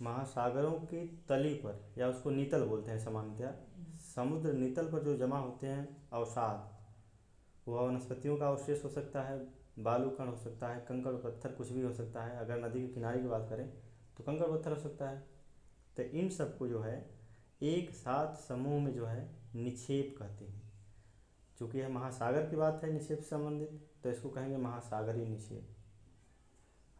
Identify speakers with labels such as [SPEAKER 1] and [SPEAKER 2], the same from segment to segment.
[SPEAKER 1] महासागरों की तली पर, या उसको नीतल बोलते हैं सामान्यतया, समुद्र नीतल पर जो जमा होते हैं अवसाद, वह वनस्पतियों का अवशेष हो सकता है, बालू कण हो सकता है, कंकड़ पत्थर, कुछ भी हो सकता है। अगर नदी के किनारे की बात करें तो कंकड़ पत्थर हो सकता है। तो इन सबको जो है एक साथ समूह में जो है निक्षेप कहते हैं। चूँकि यह महासागर की बात है निक्षेप से संबंधित, तो इसको कहेंगे महासागरीय निक्षेप।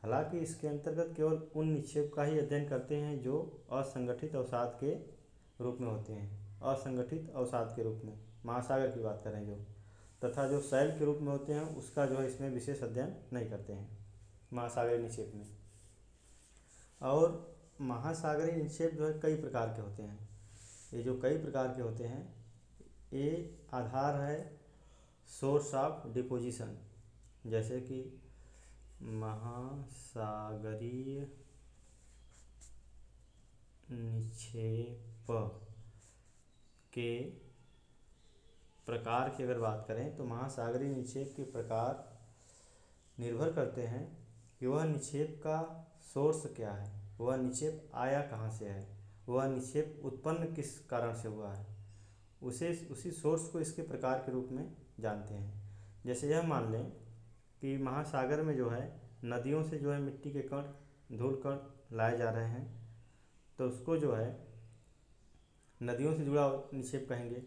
[SPEAKER 1] हालांकि इसके अंतर्गत केवल उन निक्षेप का ही अध्ययन करते हैं जो असंगठित अवसाद के रूप में होते हैं, असंगठित अवसाद के रूप में, महासागर की बात करें जो, तथा जो शैल के रूप में होते हैं उसका जो है इसमें विशेष अध्ययन नहीं करते हैं महासागरीय निक्षेप में। और महासागरीय निक्षेप जो है कई प्रकार के होते हैं। ये जो कई प्रकार के होते हैं, ये आधार है सोर्स ऑफ डिपोजिशन, जैसे कि महासागरीय निक्षेप के प्रकार की अगर बात करें तो महासागरीय निक्षेप के प्रकार निर्भर करते हैं कि वह निक्षेप का सोर्स क्या है, वह निक्षेप आया कहाँ से है, वह निक्षेप उत्पन्न किस कारण से हुआ है, उसी सोर्स को इसके प्रकार के रूप में जानते हैं। जैसे यह मान लें कि महासागर में जो है नदियों से जो है मिट्टी के कण, धूल कण लाए जा रहे हैं, तो उसको जो है नदियों से जुड़ा निक्षेप कहेंगे।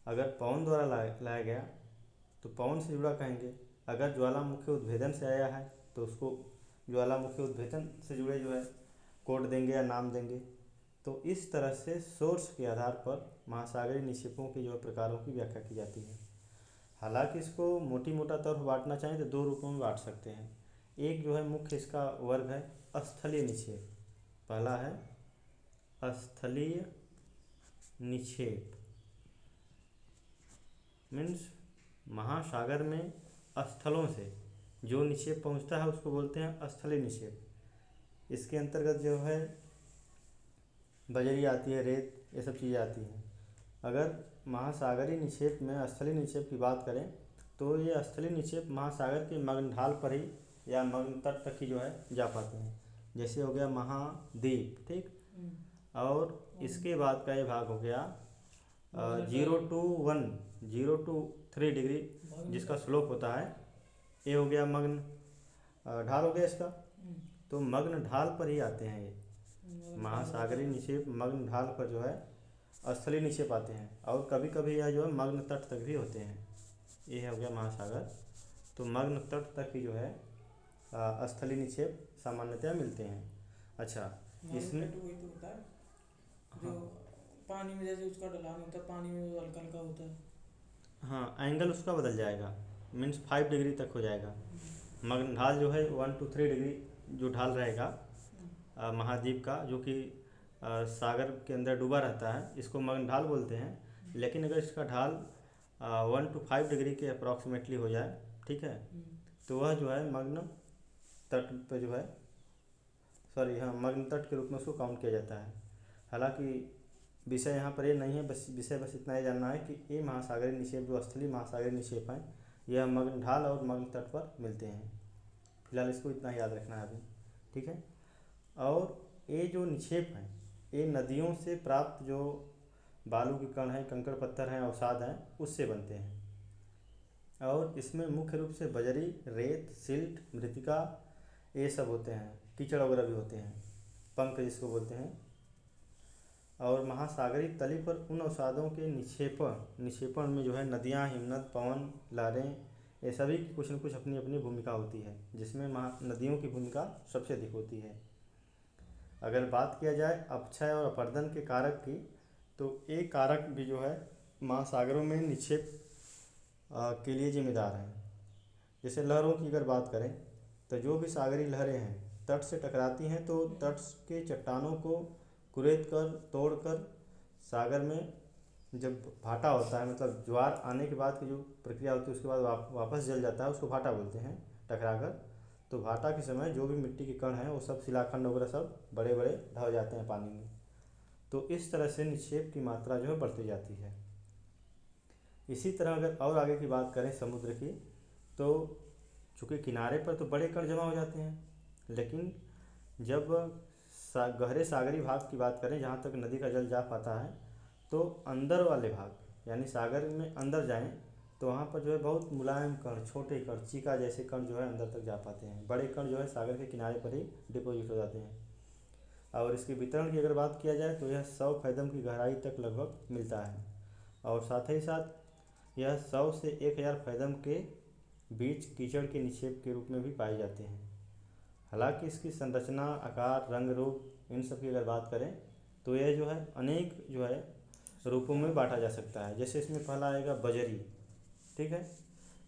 [SPEAKER 1] अगर पवन द्वारा लाया गया तो पवन से जुड़ा कहेंगे। अगर ज्वालामुखी उद्भेदन से आया है तो उसको ज्वालामुखी उद्भेदन से जुड़े जो है कोड देंगे या नाम देंगे। तो इस तरह से सोर्स के आधार पर महासागरीय निक्षेपों के जो प्रकारों की व्याख्या की जाती है। हालांकि इसको मोटा तौर पर बांटना चाहें तो दो रूपों में बांट सकते हैं। एक जो है मुख्य इसका वर्ग है स्थलीय निक्षेप। पहला है स्थलीय निक्षेप, मीन्स महासागर में स्थलों से जो निक्षेप पहुंचता है उसको बोलते हैं स्थलीय निक्षेप। इसके अंतर्गत जो है बजरी आती है, रेत, ये सब चीज़ें आती हैं। अगर महासागरीय निक्षेप में स्थलीय निक्षेप की बात करें तो ये स्थलीय निक्षेप महासागर के मग्न ढाल पर ही या मग्न तट तक ही जो है जा पाते हैं। जैसे हो गया महाद्वीप, ठीक, और इसके बाद का ये भाग हो गया 0 to 3 डिग्री जिसका स्लोप होता है, ये हो गया मग्न ढाल हो गया इसका। तो मग्न ढाल पर ही आते हैं ये महासागरीय निक्षेप, मग्न ढाल पर जो है स्थलीय निक्षेप आते हैं। और कभी कभी यह जो है मग्न तट तक भी होते हैं। ये हो गया महासागर। तो मग्न तट तक ही जो है स्थलीय निक्षेप सामान्यतया मिलते हैं। अच्छा, इसमें
[SPEAKER 2] वही तो होता है जो पानी में, जैसे उसका ढलान होता है पानी में वो हल्का हल्का होता है।
[SPEAKER 1] हाँ, एंगल उसका बदल जाएगा, मीन्स 5 डिग्री तक हो जाएगा। मग्न ढाल जो है 1 to 3 डिग्री जो ढाल रहेगा महाद्वीप का, जो कि सागर के अंदर डूबा रहता है, इसको मग्न ढाल बोलते हैं। लेकिन अगर इसका ढाल 1 to 5 डिग्री के अप्रॉक्सीमेटली हो जाए, ठीक है, तो वह जो है मग्न तट पे जो है, सॉरी हाँ, मग्न तट के रूप में उसको काउंट किया जाता है। हालांकि विषय यहाँ पर ये नहीं है, बस विषय बस इतना ही जानना है कि ये महासागरीय निक्षेप जो स्थलीय महासागरीय निक्षेप हैं यह मग्न ढाल और मग्न तट पर मिलते हैं। फिलहाल इसको इतना ही याद रखना है अभी, ठीक है। और ये जो निक्षेप हैं ये नदियों से प्राप्त जो बालू के कण हैं, कंकड़ पत्थर हैं, अवसाद हैं, उससे बनते हैं। और इसमें मुख्य रूप से बजरी, रेत, सिल्ट, मृतिका, ये सब होते हैं। कीचड़ वगैरह भी होते हैं, पंख जिसको बोलते हैं। और महासागरीय तली पर उन अवसादों के निक्षेपण में जो है नदियाँ, हिमनद, पवन, लहरें, ये सभी की कुछ न कुछ अपनी अपनी भूमिका होती है, जिसमें नदियों की भूमिका सबसे अधिक होती है। अगर बात किया जाए अपक्षय और अपरदन के कारक की, तो एक कारक भी जो है महासागरों में निक्षेप के लिए जिम्मेदार हैं। जैसे लहरों की अगर बात करें तो जो भी सागरीय लहरें हैं तट से टकराती हैं तो तट के चट्टानों को कुरेद कर, तोड़ कर सागर में जब भाटा होता है, मतलब ज्वार आने के बाद की जो प्रक्रिया होती है उसके बाद वापस जल जाता है, उसको भाटा बोलते हैं टकराकर। तो भाटा के समय जो भी मिट्टी के कण हैं वो सब शिलाखंड वगैरह सब बड़े बड़े ढह जाते हैं पानी में। तो इस तरह से निक्षेप की मात्रा जो है बढ़ती जाती है। इसी तरह अगर और आगे की बात करें समुद्र की, तो चूँकि किनारे पर तो बड़े कण जमा हो जाते हैं, लेकिन जब गहरे सागरी भाग की बात करें जहाँ तक नदी का जल जा पाता है, तो अंदर वाले भाग यानी सागर में अंदर जाएं तो वहाँ पर जो है बहुत मुलायम कण, छोटे कण, चीका जैसे कण जो है अंदर तक जा पाते हैं। बड़े कण जो है सागर के किनारे पर ही डिपॉजिट हो जाते हैं। और इसके वितरण की अगर बात किया जाए तो यह 100 फैदम की गहराई तक लगभग मिलता है, और साथ ही साथ यह 100 से 1000 फैदम के बीच कीचड़ के निक्षेप के रूप में भी पाए जाते हैं। हालांकि इसकी संरचना, आकार, रंग, रूप, इन सब की अगर बात करें तो यह जो है अनेक जो है रूपों में बांटा जा सकता है। जैसे इसमें पहला आएगा बजरी, ठीक है,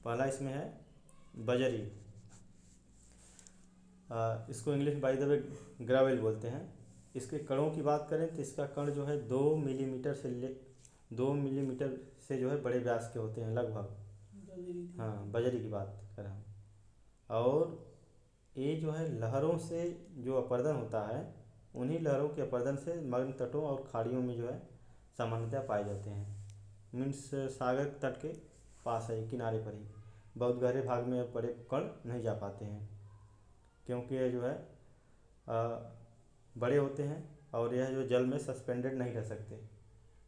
[SPEAKER 1] पहला इसमें है बजरी। इसको English by the way gravel बोलते हैं। इसके कणों की बात करें तो इसका कण जो है 2 मिलीमीटर से जो है बड़े व्यास के होते हैं लगभग। हाँ, बजरी की बात कर रहा हूँ। और ये जो है लहरों से जो अपरदन होता है, उन्हीं लहरों के अपरदन से मग्न तटों और खाड़ियों में जो है सामान्यतः पाए जाते हैं। मीन्स सागर तट के पास है, किनारे पर ही। बहुत गहरे भाग में बड़े कण नहीं जा पाते हैं क्योंकि यह जो है बड़े होते हैं और यह जो जल में सस्पेंडेड नहीं रह सकते।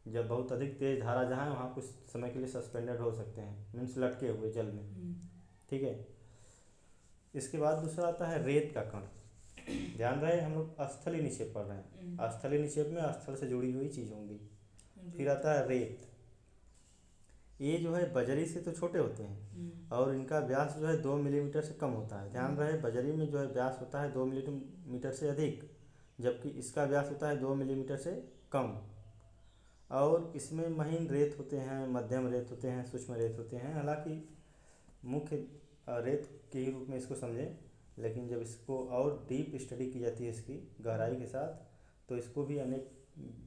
[SPEAKER 1] जब बहुत अधिक तेज धारा जहाँ है वहाँ कुछ समय के लिए सस्पेंडेड हो सकते हैं, मीन्स लटके हुए जल में, ठीक है। इसके बाद दूसरा आता है रेत का कण। ध्यान रहे हम लोग स्थलीय निक्षेप पढ़ रहे हैं। स्थलीय निक्षेप में स्थल से जुड़ी हुई चीज़ होंगी। फिर आता है रेत। ये जो है बजरी से तो छोटे होते हैं और इनका व्यास जो है 2 मिलीमीटर से कम होता है। ध्यान रहे बजरी में जो है व्यास होता है 2 मिलीमीटर से अधिक, जबकि इसका व्यास होता है 2 मिलीमीटर से कम। और इसमें महीन रेत होते हैं, मध्यम रेत होते हैं, सूक्ष्म रेत होते हैं। हालांकि मुख्य रेत के ही रूप में इसको समझें, लेकिन जब इसको और डीप स्टडी की जाती है इसकी गहराई के साथ, तो इसको भी अनेक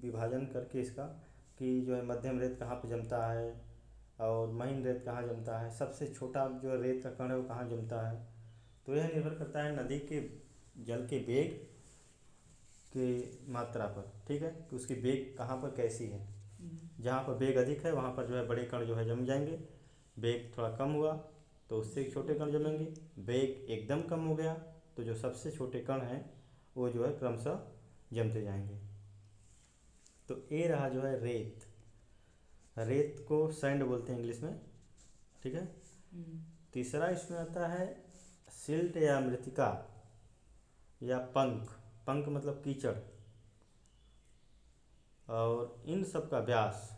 [SPEAKER 1] विभाजन करके इसका कि जो है मध्यम रेत कहाँ पे जमता है और महीन रेत कहाँ जमता है, सबसे छोटा जो रेत का कण है वो कहाँ जमता है। तो यह निर्भर करता है नदी के जल के वेग की मात्रा पर, ठीक है, कि उसकी वेग कहाँ पर कैसी है। जहाँ पर वेग अधिक है वहाँ पर जो है बड़े कण जो है जम जाएंगे। वेग थोड़ा कम हुआ तो उससे छोटे कण जमेंगे। वेग एकदम कम हो गया तो जो सबसे छोटे कण हैं वो जो है क्रमशः जमते जाएंगे। तो ये रहा जो है रेत। रेत को सैंड बोलते हैं इंग्लिश में, ठीक है। तीसरा इसमें आता है सिल्ट या मृतिका या पंख। पंख मतलब कीचड़। और इन सब का व्यास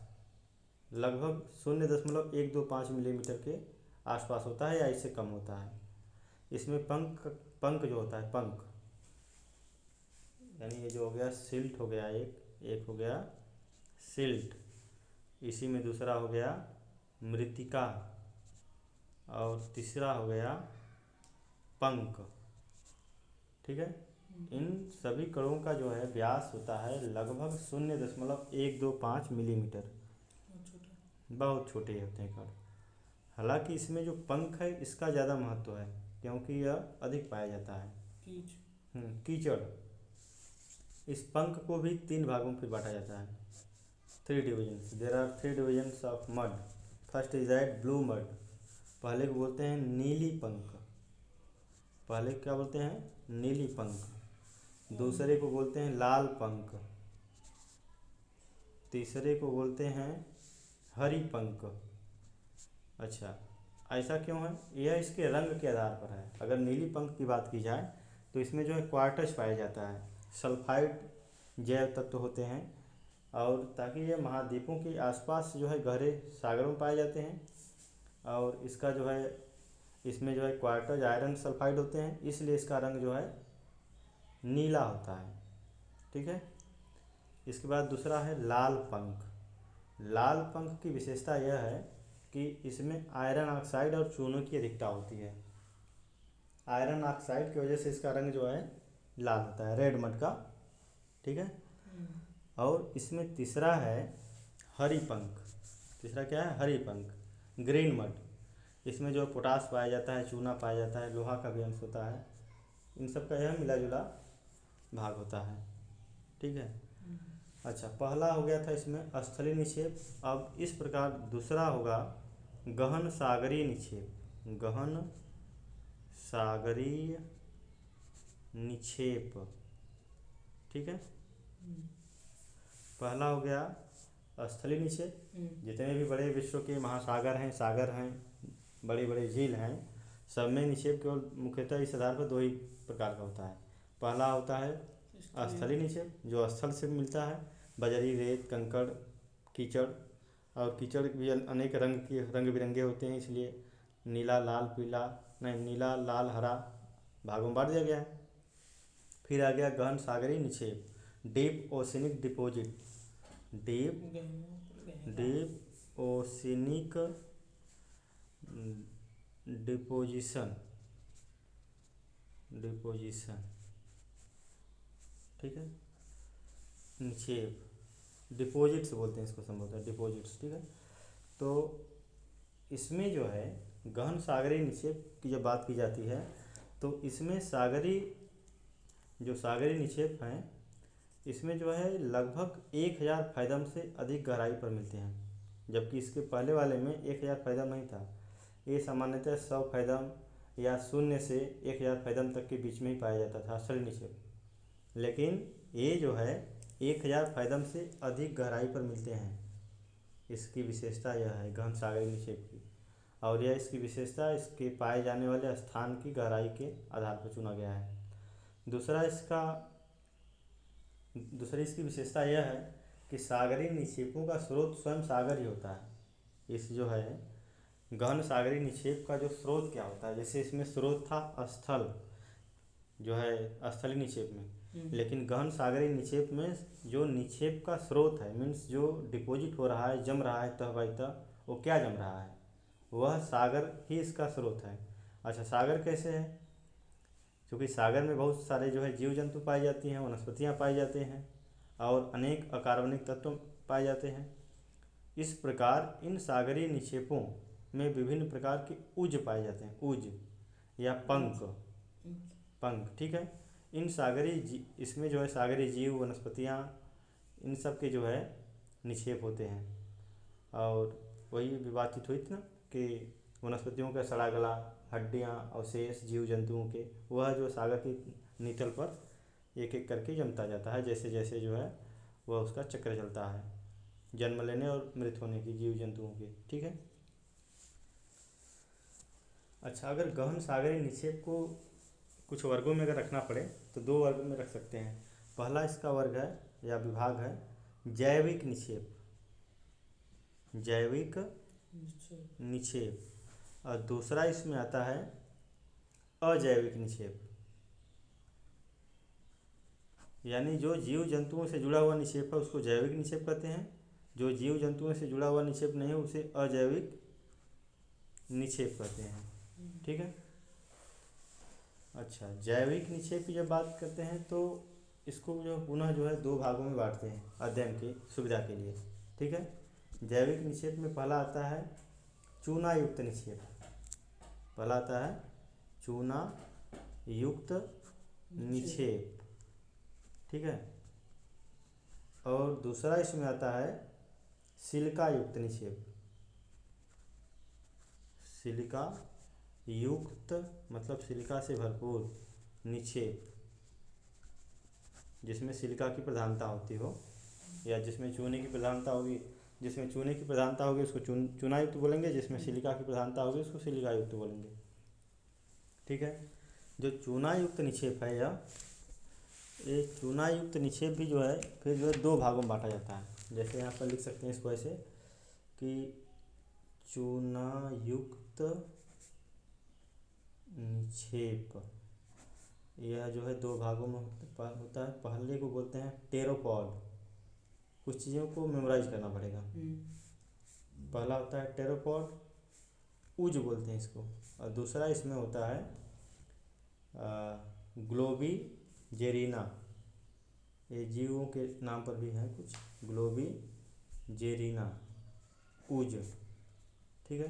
[SPEAKER 1] लगभग 0.125 मिलीमीटर के आसपास होता है या इससे कम होता है। इसमें पंख जो होता है, पंख यानी ये जो हो गया सिल्ट हो गया, एक हो गया सिल्ट, इसी में दूसरा हो गया मृतिका और तीसरा हो गया पंख, ठीक है। इन सभी कणों का जो है व्यास होता है लगभग 0.125 मिलीमीटर। बहुत छोटे होते हैं कण। हालांकि इसमें जो पंख है इसका ज़्यादा महत्व है क्योंकि यह अधिक पाया जाता है। कीचड़। इस पंख को भी 3 भागों में फिर बांटा जाता है, 3 divisions. There are 3 divisions of mud. First is that blue mud. पहले को बोलते हैं नीली पंख। पहले क्या बोलते हैं? नीली पंख। दूसरे को बोलते हैं लाल पंख। तीसरे को बोलते हैं हरी पंख। अच्छा, ऐसा क्यों है? यह इसके रंग के आधार पर है। अगर नीली पंख की बात की जाए तो इसमें जो है क्वार्टज पाया जाता है, सल्फाइड जैव तत्व होते हैं, और ताकि ये महाद्वीपों के आसपास जो है गहरे सागरों में पाए जाते हैं। और इसका जो है इसमें जो है क्वार्टज आयरन सल्फाइड होते हैं, इसलिए इसका रंग जो है नीला होता है, ठीक है। इसके बाद दूसरा है लाल पंख। लाल पंख की विशेषता यह है कि इसमें आयरन ऑक्साइड और चूनों की अधिकता होती है। आयरन ऑक्साइड की वजह से इसका रंग जो है लाल होता है, रेड मड का, ठीक है। और इसमें तीसरा है हरी पंख। तीसरा क्या है? हरी पंख, ग्रीन मड। इसमें जो पोटास पाया जाता है, चूना पाया जाता है, लोहा का भी अंश होता है। इन सब का यह मिला जुला भाग होता है, ठीक है। अच्छा, पहला हो गया था इसमें स्थलीय निक्षेप। अब इस प्रकार दूसरा होगा गहन सागरीय निक्षेप। गहन सागरीय निक्षेप, ठीक। ठीक है।
[SPEAKER 2] हम्म,
[SPEAKER 1] पहला हो गया स्थलीय निक्षेप। जितने भी बड़े विश्व के महासागर हैं, सागर हैं, बड़े बड़े झील हैं, सब में निक्षेप केवल मुख्यतः इस आधार पर दो ही प्रकार का होता है। पहला होता है स्थलीय निक्षेप जो स्थल से मिलता है, बजरी, रेत, कंकड़, कीचड़। और कीचड़ भी अनेक रंग बिरंगे होते हैं, इसलिए नीला, लाल, पीला, नहीं, नीला, लाल, हरा भागों में बांट दिया गया है। फिर आ गया गहन सागरीय निक्षेप, deep oceanic deposit. Deep deep oceanic deposition deposition ठीक है। निक्षेप डिपॉजिट्स बोलते हैं इसको, संभवतः डिपॉजिट्स, ठीक है। तो इसमें जो है गहन सागरीय निक्षेप की जब बात की जाती है तो इसमें सागरीय निक्षेप हैं, इसमें जो है लगभग 1000 फैदम से अधिक गहराई पर मिलते हैं, जबकि इसके पहले वाले में 1000 फैदम नहीं था। ये सामान्यतः 100 फैदम या 0 से 1000 फैदम तक के बीच में ही पाया जाता था स्थलीय निक्षेप। लेकिन ये जो है 1000 फैदम से अधिक गहराई पर मिलते हैं। इसकी विशेषता यह है गहन सागरीय निक्षेप की, और यह इसकी विशेषता इसके पाए जाने वाले स्थान की गहराई के आधार पर चुना गया है। दूसरी इसकी विशेषता यह है कि सागरीय निक्षेपों का स्रोत स्वयं सागर ही होता है। इस जो है गहन सागरीय निक्षेप का जो स्रोत क्या होता है, जैसे इसमें स्रोत था स्थल, जो है स्थलीय निक्षेप में, लेकिन गहन सागरीय निक्षेप में जो निक्षेप का स्रोत है, मीन्स जो डिपॉजिट हो रहा है, जम रहा है तह बाई तह, वो क्या जम रहा है, वह सागर ही इसका स्रोत है। अच्छा, सागर कैसे है? क्योंकि सागर में बहुत सारे जो है जीव जंतु पाए जाती हैं, वनस्पतियाँ पाई जाते हैं और अनेक अकार्बनिक तत्व पाए जाते हैं। इस प्रकार इन सागरीय निक्षेपों में विभिन्न प्रकार के उज पाए जाते हैं, उज या पंख, ठीक है। इसमें जो है सागरीय जीव, वनस्पतियाँ, इन सब के जो है निक्षेप होते हैं। और वही भी बातचीत हुई थी ना कि वनस्पतियों का सड़ा गला, हड्डियाँ, अवशेष जीव जंतुओं के, वह जो सागर की नीतल पर एक एक करके जमता जाता है, जैसे जैसे जो है वह उसका चक्र चलता है जन्म लेने और मृत होने की जीव जंतुओं के, ठीक है। अच्छा, अगर गहन सागरीय निक्षेप को कुछ वर्गों में अगर रखना पड़े तो 2 वर्ग में रख सकते हैं। पहला इसका वर्ग है या विभाग है जैविक निक्षेप, जैविक निक्षेप, और दूसरा इसमें आता है अजैविक निक्षेप, यानी जो जीव जंतुओं से जुड़ा हुआ निक्षेप है उसको जैविक निक्षेप कहते हैं, जो जीव जंतुओं से जुड़ा हुआ निक्षेप नहीं है उसे अजैविक निक्षेप कहते हैं, ठीक है। अच्छा, जैविक निक्षेप की जब बात करते हैं तो इसको जो पुनः जो है 2 भागों में बांटते हैं अध्ययन की सुविधा के लिए, ठीक है। जैविक निक्षेप में पहला आता है चूना युक्त निक्षेप, पहला आता है चूना युक्त निक्षेप, ठीक है। और दूसरा इसमें आता है सिलिका युक्त निक्षेप, सिलिका युक्त मतलब सिलिका से भरपूर निक्षेप, जिसमें सिलिका की प्रधानता होती हो या जिसमें चूने की प्रधानता होगी। जिसमें चूने की प्रधानता होगी उसको चूना युक्त बोलेंगे, जिसमें सिलिका की प्रधानता होगी उसको सिलिका युक्त बोलेंगे, ठीक है। जो चूना युक्त निक्षेप है ये चूना युक्त निक्षेप भी जो है फिर जो है 2 भागों में बांटा जाता है। जैसे यहाँ पर लिख सकते हैं इसको ऐसे कि चूना युक्त निक्षेप, यह जो है 2 भागों में होता है। पहले को बोलते हैं टेरोपॉड, कुछ चीज़ों को मेमोराइज करना पड़ेगा। पहला होता है टेरोपॉड, उज बोलते हैं इसको, और दूसरा इसमें होता है ग्लोबी जेरिना, ये जीवों के नाम पर भी है कुछ, ग्लोबी जेरिना उज, ठीक है।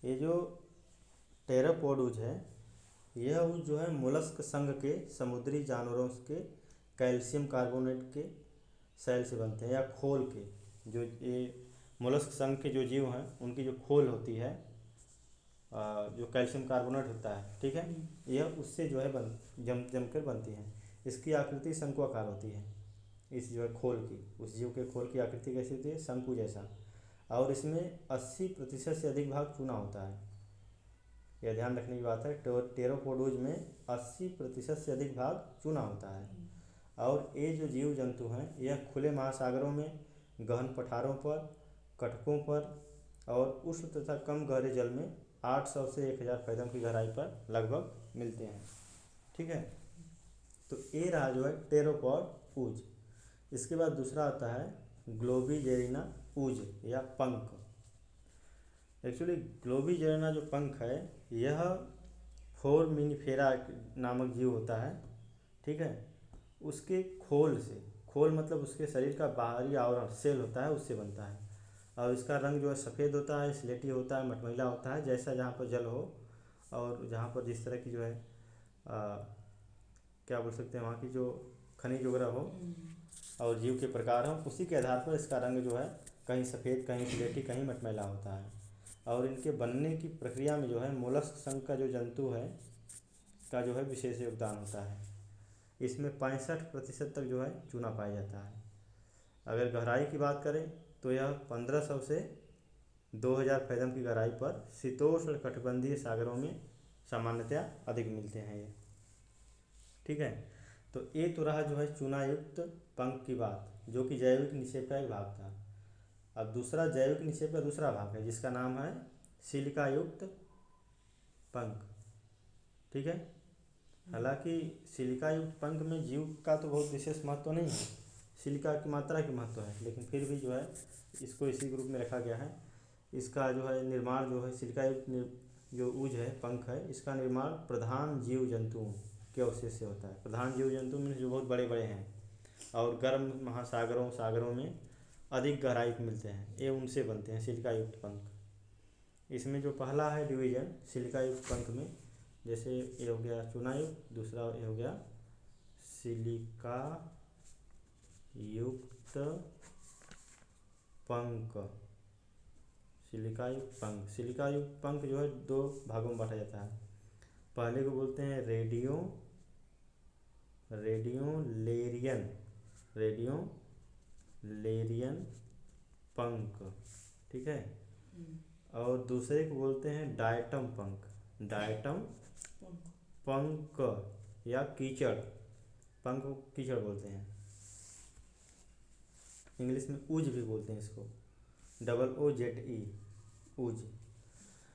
[SPEAKER 1] ये जो टेरापोड उज है, यह उज जो है मोलस्क संघ के समुद्री जानवरों के कैल्शियम कार्बोनेट के सेल से बनते हैं या खोल के। जो ये मोलस्क संघ के जो जीव हैं उनकी जो खोल होती है, जो कैल्शियम कार्बोनेट होता है, ठीक है, यह उससे जो है जम कर बनती हैं। इसकी आकृति शंकु आकार होती है। इस जो है खोल की, उस जीव के खोल की आकृति कैसी होती है? शंकु जैसा। और इसमें 80% से अधिक भाग चूना होता है। यह ध्यान रखने की बात है, टेरोपोडोज में 80% से अधिक भाग चूना होता है। और ये जो जीव जंतु हैं यह खुले महासागरों में, गहन पठारों पर, कटकों पर और उष्ण तथा कम गहरे जल में 800 से 1000 कदम की गहराई पर लगभग मिलते हैं। ठीक है, तो ये रहा जो है टेरोपॉड ऊज। इसके बाद दूसरा आता है ग्लोबिजेरिना ऊज या पंख। एक्चुअली ग्लोबिजेरिना जो पंख है यह फोरमिनिफेरा नामक जीव होता है। ठीक है, उसके खोल से, खोल मतलब उसके शरीर का बाहरी आवरण सेल होता है, उससे बनता है। और इसका रंग जो है सफ़ेद होता है, स्लेटी होता है, मटमैला होता है, जैसा जहाँ पर जल हो और जहाँ पर जिस तरह की जो है क्या बोल सकते हैं, वहाँ की जो खनिज वगैरह हो और जीव के प्रकार हो, उसी के आधार पर इसका रंग जो है कहीं सफ़ेद, कहीं स्लेटी, कहीं मटमैला होता है। और इनके बनने की प्रक्रिया में जो है मोलस्क संघ का जो जंतु है का जो है विशेष योगदान होता है। इसमें 65% तक जो है चूना पाया जाता है। अगर गहराई की बात करें तो यह 1500 से 2000 फैथम की गहराई पर शीतोष्ण कटिबंधीय सागरों में सामान्यतया अधिक मिलते हैं ये। ठीक है, तो ये तो रहा जो है चूनायुक्त पंख की बात, जो कि जैविक निक्षेप का एक भाग था। अब दूसरा जैविक निक्षेप का दूसरा भाग है जिसका नाम है सिलिका युक्त पंख। ठीक है, हालांकि सिलिका युक्त पंख में जीव का तो बहुत विशेष महत्व नहीं है, सिलिका की मात्रा की महत्व है, लेकिन फिर भी जो है इसको इसी ग्रुप में रखा गया है। इसका जो है निर्माण जो है सिलिका युक्त जो ऊज है, पंख है, इसका निर्माण प्रधान जीव जंतुओं के अवशेष से होता है। प्रधान जीव जंतु में जो बहुत बड़े बड़े हैं और गर्म महासागरों सागरों में अधिक गहराई पे मिलते हैं, ये उनसे बनते हैं सिलिका युक्त पंख। इसमें जो पहला है डिवीजन सिलिका युक्त पंख में, जैसे ये हो गया चूनायुक्त, दूसरा ये हो गया सिलिका युक्त पंख। सिलिका युक्त पंख, सिलिका युक्त पंख जो है दो भागों में बांटा जाता है। पहले को बोलते हैं रेडियोलेरियन पंख। ठीक है, और दूसरे को बोलते हैं डायटम पंख या कीचड़ पंख को कीचड़ बोलते हैं। इंग्लिश में ऊज भी बोलते हैं इसको, OOZE ऊज।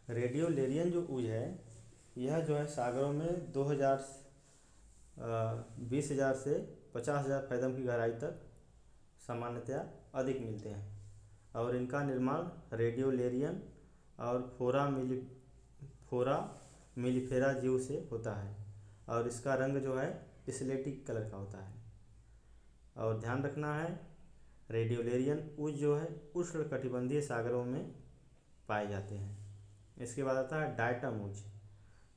[SPEAKER 1] रेडियोलेरियन जो ऊज है यह जो है सागरों में 20,000 से 50,000 फैथम की गहराई तक सामान्यतया अधिक मिलते हैं। और इनका निर्माण रेडियोलेरियन और फोरा मिलिफेरा जीव से होता है। और इसका रंग जो है स्लेटी कलर का होता है। और ध्यान रखना है रेडियोलेरियन ऊज जो है उष्ण कटिबंधीय सागरों में पाए जाते हैं। इसके बाद आता है डायटम ऊज।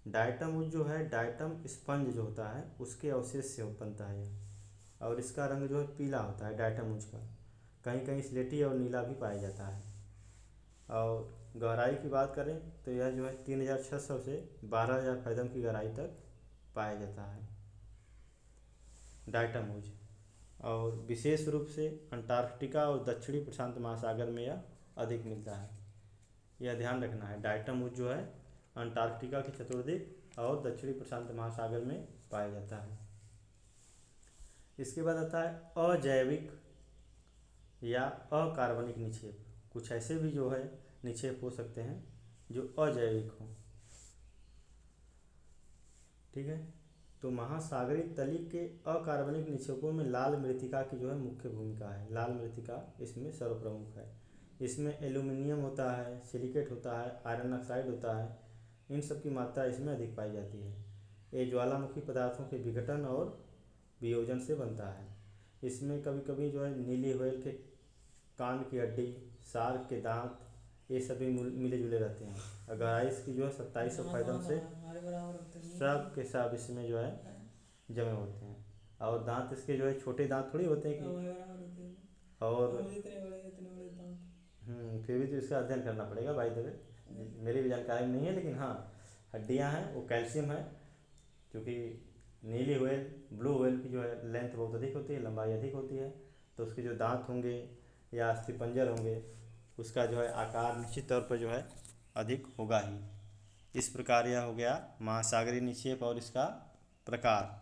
[SPEAKER 1] डायटम ऊज जो है डायटम स्पंज जो होता है उसके अवशेष से बनता है यह। और इसका रंग जो है पीला होता है डायटम ऊज का, कहीं कहीं स्लेटी और नीला भी पाया जाता है। और गहराई की बात करें तो यह जो है 3600 से 12,000 फैथम की गहराई तक पाया जाता है डायटम ऊज। और विशेष रूप से अंटार्कटिका और दक्षिणी प्रशांत महासागर में यह अधिक मिलता है। यह ध्यान रखना है, डायटम ऊज जो है अंटार्कटिका के चतुर्दिक और दक्षिणी प्रशांत महासागर में पाया जाता है। इसके बाद आता है अजैविक या अकार्बनिक निक्षेप। कुछ ऐसे भी जो है निक्षेप हो सकते हैं जो अजैविक हों। ठीक है, तो महासागरीय तली के अकार्बनिक निक्षेपों में लाल मृत्तिका की जो है मुख्य भूमिका है। लाल मृत्तिका इसमें सर्वप्रमुख है। इसमें एल्यूमिनियम होता है, सिलिकेट होता है, आयरन ऑक्साइड होता है, इन सब की मात्रा इसमें अधिक पाई जाती है। ये ज्वालामुखी पदार्थों के विघटन और वियोजन से बनता है। इसमें कभी कभी जो है नीली व्हेल के कान की हड्डी, शार्क के दांत, ये सभी मिले जुले रहते हैं। अगर इसकी जो है 2700 फैथम से सब के सब इसमें जो है जमे होते हैं। और दांत इसके जो है छोटे दांत थोड़ी होते हैं कि, और फिर भी तो इसका अध्ययन करना पड़ेगा भाई। द वे मेरी भी जानकारी में नहीं है, लेकिन हाँ हड्डियाँ हैं, वो कैल्शियम है, क्योंकि नीली व्हेल, ब्लू व्हेल की जो है लेंथ बहुत अधिक होती है, लंबाई अधिक होती है, तो उसके जो दांत होंगे या अस्थिपंजर होंगे उसका जो है आकार निश्चित तौर पर जो है अधिक होगा ही। इस प्रकार यह हो गया महासागरीय निक्षेप और इसका प्रकार।